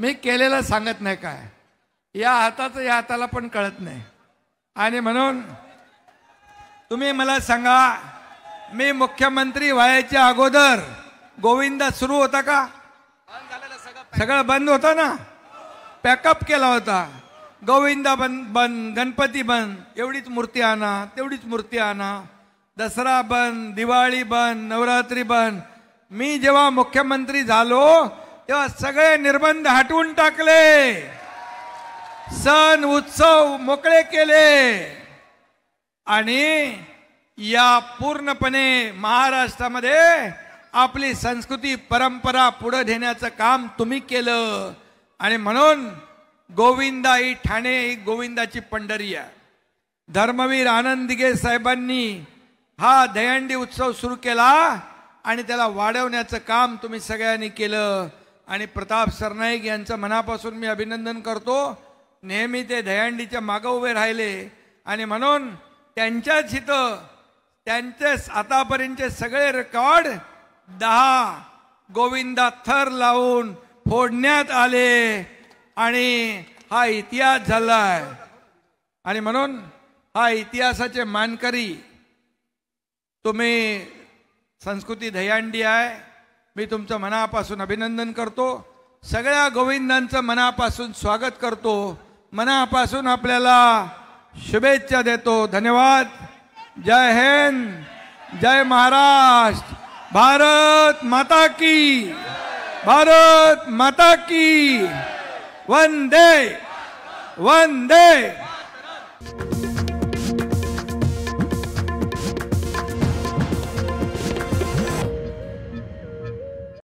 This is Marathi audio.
मी केलेलं सांगत नाही काय, या हाताचं या हाताला पण कळत नाही. आणि म्हणून तुम्ही मला सांगा, मी मुख्यमंत्री व्हायच्या अगोदर गोविंदा सुरू होता का? सगळं बंद होतं ना, पॅकअप केला होता. गोविंदा बंद, गणपती बंद, एवढीच मूर्ती आणा तेवढीच मूर्ती आणा, दसरा बंद, दिवाळी बंद, नवरात्री बंद. मी जेव्हा मुख्यमंत्री झालो तेव्हा सगळे निर्बंध हटवून टाकले, सण उत्सव मोकळे केले आणि या पूर्णपणे महाराष्ट्रामध्ये आपली संस्कृती परंपरा पुढे नेण्याचं काम तुम्ही केलं. आणि म्हणून गोविंदा ही ठाणे ही गोविंदाची पंढरी आहे. धर्मवीर आनंद दिघे साहेबांनी हा दहीहंडी उत्सव सुरू केला आणि त्याला वाढवण्याचं काम तुम्ही सगळ्यांनी केलं. आणि प्रताप सरनाईक यांचं मनापासून मी अभिनंदन करतो. नेहमी ते दहीहंडीच्या मागे उभे राहिले आणि म्हणून त्यांच्याच इथं त्यांचे आतापर्यंतचे सगळे रेकॉर्ड 10 गोविंदा थर लावून फोडण्यात आले आणि हा इतिहास झालाय. आणि म्हणून हा इतिहासाचे मानकरी तुम्ही संस्कृती दहीहंडी आहे. मी तुमचं मनापासून अभिनंदन करतो. सगळ्या गोविंदांचं मनापासून स्वागत करतो. मनापासून आपल्याला शुभेच्छा देतो. धन्यवाद. जय हिंद, जय महाराष्ट्र. भारत माता की, भारत माता की. वंदे वंदे.